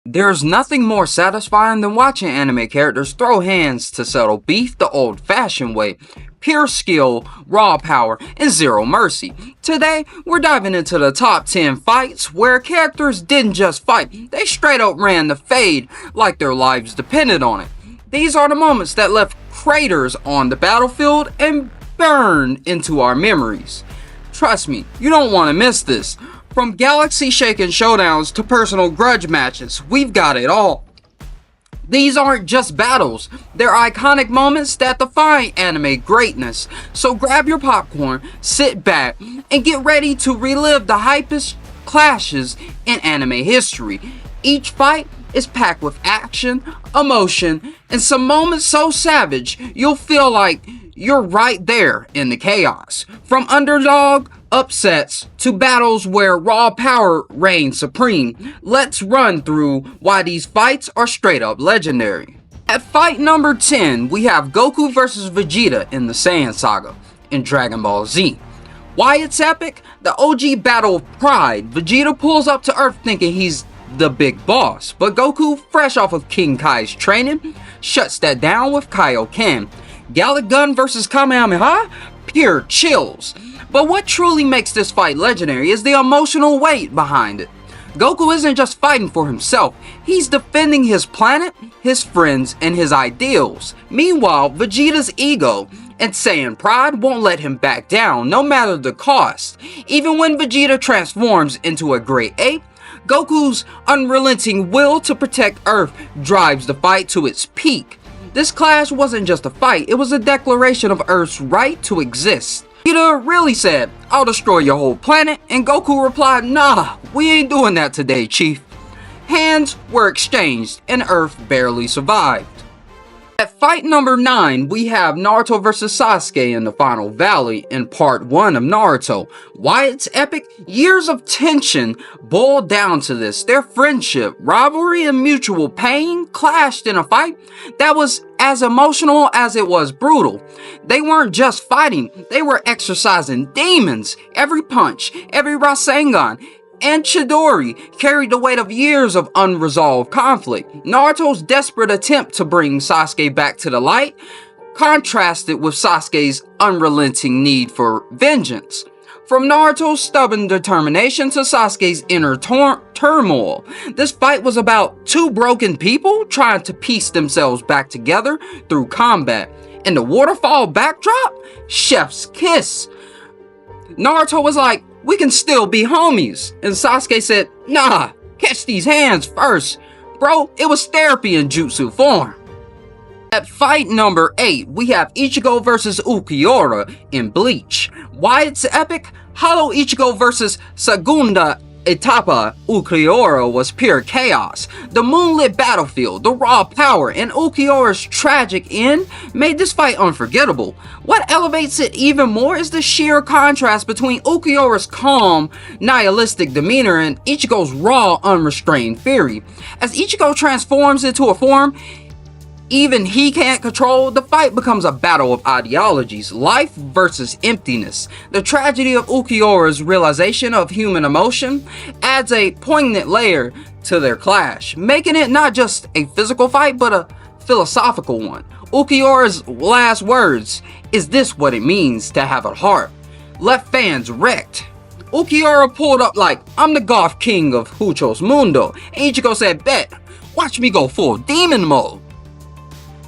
There's nothing more satisfying than watching anime characters throw hands to settle beef the old-fashioned way. Pure skill, raw power, and zero mercy. Today, we're diving into the top 10 fights where characters didn't just fight, they straight up ran the fade like their lives depended on it. These are the moments that left craters on the battlefield and burned into our memories. Trust me, you don't want to miss this. From galaxy-shaking showdowns to personal grudge matches, we've got it all. These aren't just battles, they're iconic moments that define anime greatness. So grab your popcorn, sit back, and get ready to relive the hypest clashes in anime history. Each fight is packed with action, emotion, and some moments so savage you'll feel like you're right there in the chaos. From underdog upsets to battles where raw power reigns supreme, let's run through why these fights are straight up legendary. At fight number 10, we have Goku vs Vegeta in the Saiyan Saga in Dragon Ball Z. Why it's epic? The OG battle of pride. Vegeta pulls up to Earth thinking he's the big boss, but Goku, fresh off of King Kai's training, shuts that down with Kaioken. Gallic Gun vs Kamehameha? Pure chills. But what truly makes this fight legendary is the emotional weight behind it. Goku isn't just fighting for himself, he's defending his planet, his friends, and his ideals. Meanwhile, Vegeta's ego and Saiyan pride won't let him back down, no matter the cost. Even when Vegeta transforms into a great ape, Goku's unrelenting will to protect Earth drives the fight to its peak. This clash wasn't just a fight, it was a declaration of Earth's right to exist. Vegeta really said, "I'll destroy your whole planet," and Goku replied, "Nah, we ain't doing that today, Chief." Hands were exchanged and Earth barely survived. At fight number 9, we have Naruto vs Sasuke in the Final Valley in part 1 of Naruto. Why it's epic? Years of tension boiled down to this. Their friendship, rivalry, and mutual pain clashed in a fight that was as emotional as it was brutal. They weren't just fighting, they were exercising demons. Every punch, every Rasengan, and Chidori carried the weight of years of unresolved conflict. Naruto's desperate attempt to bring Sasuke back to the light contrasted with Sasuke's unrelenting need for vengeance. From Naruto's stubborn determination to Sasuke's inner turmoil, this fight was about two broken people trying to piece themselves back together through combat. And the waterfall backdrop? Chef's kiss. Naruto was like, "We can still be homies." And Sasuke said, "Nah, catch these hands first." Bro, it was therapy in jutsu form. At fight number 8, we have Ichigo vs Ulquiorra in Bleach. Why it's epic? Hollow Ichigo vs Segunda Etapa Ulquiorra was pure chaos. The moonlit battlefield, the raw power, and Ulquiorra's tragic end made this fight unforgettable. What elevates it even more is the sheer contrast between Ulquiorra's calm, nihilistic demeanor and Ichigo's raw, unrestrained fury. As Ichigo transforms into a form even he can't control, the fight becomes a battle of ideologies, life versus emptiness. The tragedy of Ulquiorra's realization of human emotion adds a poignant layer to their clash, making it not just a physical fight, but a philosophical one. Ulquiorra's last words, "Is this what it means to have a heart?" left fans wrecked. Ulquiorra pulled up like, "I'm the goth king of Huchos Mundo," and Ichigo said, "Bet, watch me go full demon mode."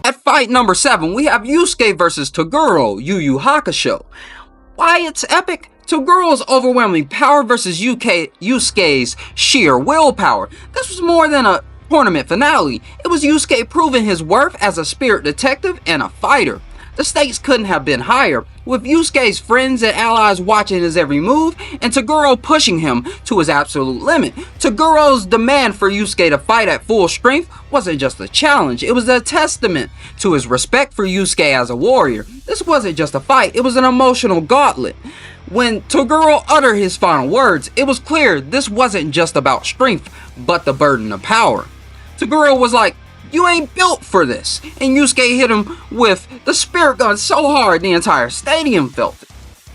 At fight number 7, we have Yusuke vs Toguro, Yu Yu Hakusho. Why it's epic? Toguro's overwhelming power versus Yusuke's sheer willpower. This was more than a tournament finale. It was Yusuke proving his worth as a spirit detective and a fighter. The stakes couldn't have been higher, with Yusuke's friends and allies watching his every move, and Toguro pushing him to his absolute limit. Toguro's demand for Yusuke to fight at full strength wasn't just a challenge, it was a testament to his respect for Yusuke as a warrior. This wasn't just a fight, it was an emotional gauntlet. When Toguro uttered his final words, it was clear this wasn't just about strength, but the burden of power. Toguro was like, "You ain't built for this," and Yusuke hit him with the spirit gun so hard the entire stadium felt it.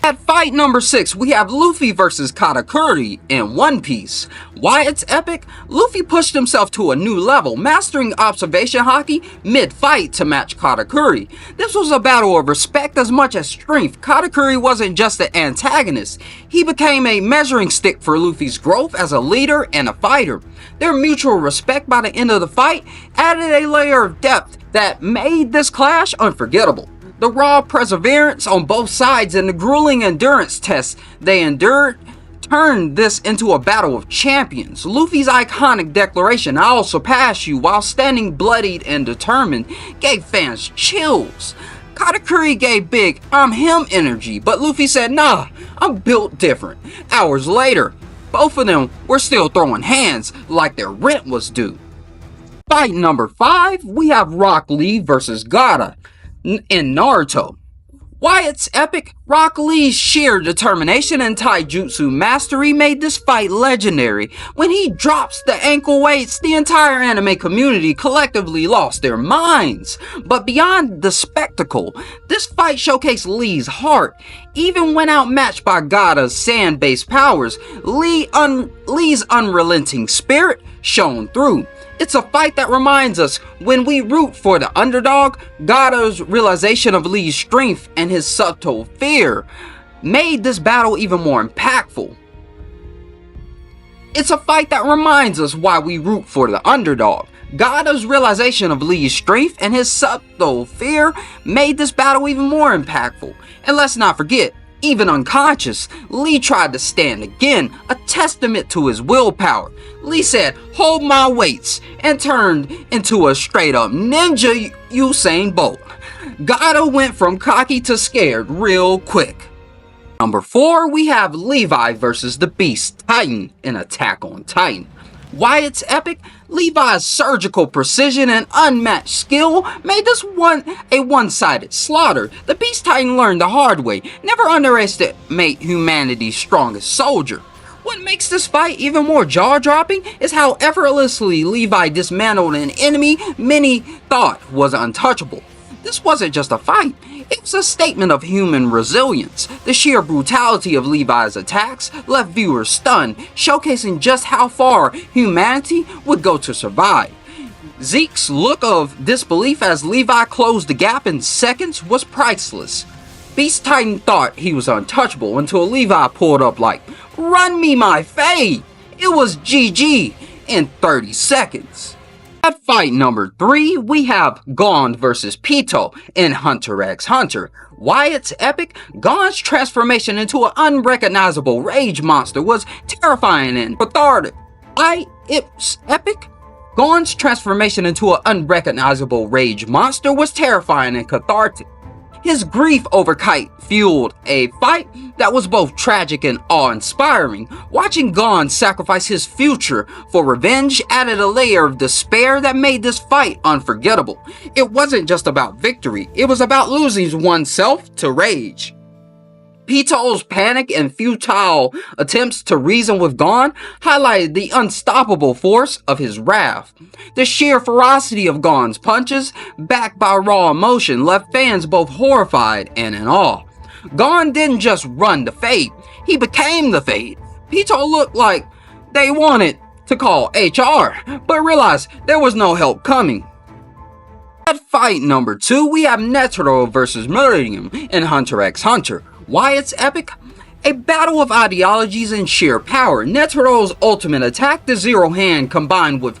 At fight number 6, we have Luffy versus Katakuri in One Piece. Why it's epic? Luffy pushed himself to a new level, mastering observation hockey mid-fight to match Katakuri. This was a battle of respect as much as strength. Katakuri wasn't just an antagonist, he became a measuring stick for Luffy's growth as a leader and a fighter. Their mutual respect by the end of the fight added a layer of depth that made this clash unforgettable. The raw perseverance on both sides and the grueling endurance tests they endured turned this into a battle of champions. Luffy's iconic declaration, "I'll surpass you," while standing bloodied and determined, gave fans chills. Katakuri gave big "I'm him" energy, but Luffy said, "Nah, I'm built different." Hours later, both of them were still throwing hands like their rent was due. Fight number 5, we have Rock Lee versus Gada in Naruto. Why it's epic? Rock Lee's sheer determination and taijutsu mastery made this fight legendary. When he drops the ankle weights, the entire anime community collectively lost their minds. But beyond the spectacle, this fight showcased Lee's heart. Even when outmatched by Gada's sand-based powers, Lee's unrelenting spirit shone through. It's a fight that reminds us, when we root for the underdog, Gada's realization of Lee's strength and his subtle fear made this battle even more impactful. It's a fight that reminds us why we root for the underdog. Gada's realization of Lee's strength and his subtle fear made this battle even more impactful. And let's not forget, even unconscious, Lee tried to stand again, a testament to his willpower. Lee said, "Hold my weights," and turned into a straight up ninja Usain Bolt. Gada went from cocky to scared real quick. Number 4, we have Levi versus the Beast Titan in Attack on Titan. Why it's epic? Levi's surgical precision and unmatched skill made this a one-sided slaughter. The Beast Titan learned the hard way. Never underestimate humanity's strongest soldier. What makes this fight even more jaw-dropping is how effortlessly Levi dismantled an enemy many thought was untouchable. This wasn't just a fight, it was a statement of human resilience. The sheer brutality of Levi's attacks left viewers stunned, showcasing just how far humanity would go to survive. Zeke's look of disbelief as Levi closed the gap in seconds was priceless. Beast Titan thought he was untouchable until Levi pulled up like, "Run me my fade!" It was GG in 30 seconds. At fight number 3, we have Gon versus Pito in Hunter x Hunter. Why it's epic? Gon's transformation into an unrecognizable rage monster was terrifying and cathartic. Why it's epic? Gon's transformation into an unrecognizable rage monster was terrifying and cathartic. His grief over Kite fueled a fight that was both tragic and awe-inspiring. Watching Gon sacrifice his future for revenge added a layer of despair that made this fight unforgettable. It wasn't just about victory, it was about losing oneself to rage. Pito's panic and futile attempts to reason with Gon highlighted the unstoppable force of his wrath. The sheer ferocity of Gon's punches, backed by raw emotion, left fans both horrified and in awe. Gon didn't just run the Fate, he became the Fate. Pito looked like they wanted to call HR, but realized there was no help coming. At fight number 2, we have Nero versus Murium in Hunter x Hunter. Why it's epic? A battle of ideologies and sheer power. Netero's ultimate attack, the Zero Hand, combined with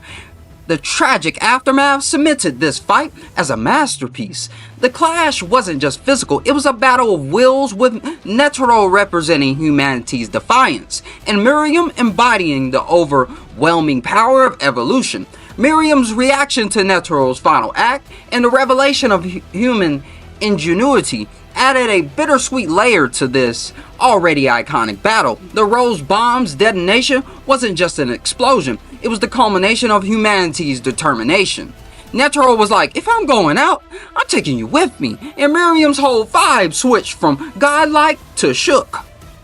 the tragic aftermath, cemented this fight as a masterpiece. The clash wasn't just physical, it was a battle of wills, with Netero representing humanity's defiance, and Murium embodying the overwhelming power of evolution. Miriam's reaction to Netero's final act and the revelation of human ingenuity added a bittersweet layer to this already iconic battle. The Rose Bomb's detonation wasn't just an explosion, it was the culmination of humanity's determination. Netero was like, "If I'm going out, I'm taking you with me," and Miriam's whole vibe switched from godlike to shook.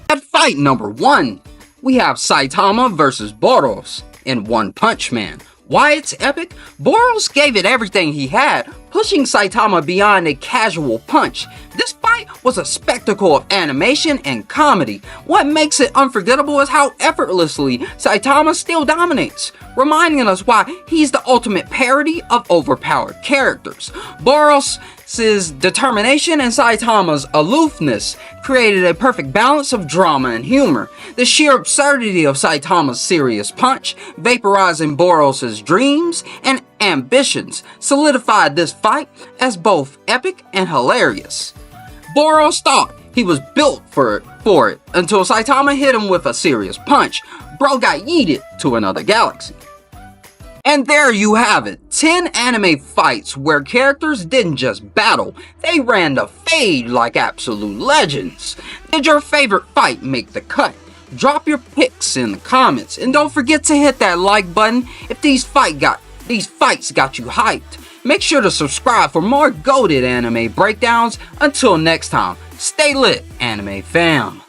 At fight number 1, we have Saitama versus Boros in One Punch Man. Why it's epic? Boros gave it everything he had, pushing Saitama beyond a casual punch. This fight was a spectacle of animation and comedy. What makes it unforgettable is how effortlessly Saitama still dominates, reminding us why he's the ultimate parody of overpowered characters. Boros' determination and Saitama's aloofness created a perfect balance of drama and humor. The sheer absurdity of Saitama's serious punch, vaporizing Boros' dreams and ambitions, solidified this fight as both epic and hilarious. Boros thought he was built for it until Saitama hit him with a serious punch. Bro got yeeted to another galaxy. And there you have it, 10 anime fights where characters didn't just battle, they ran the fade like absolute legends. Did your favorite fight make the cut? Drop your picks in the comments, and don't forget to hit that like button if these fights got you hyped. Make sure to subscribe for more goated anime breakdowns. Until next time, stay lit, anime fam.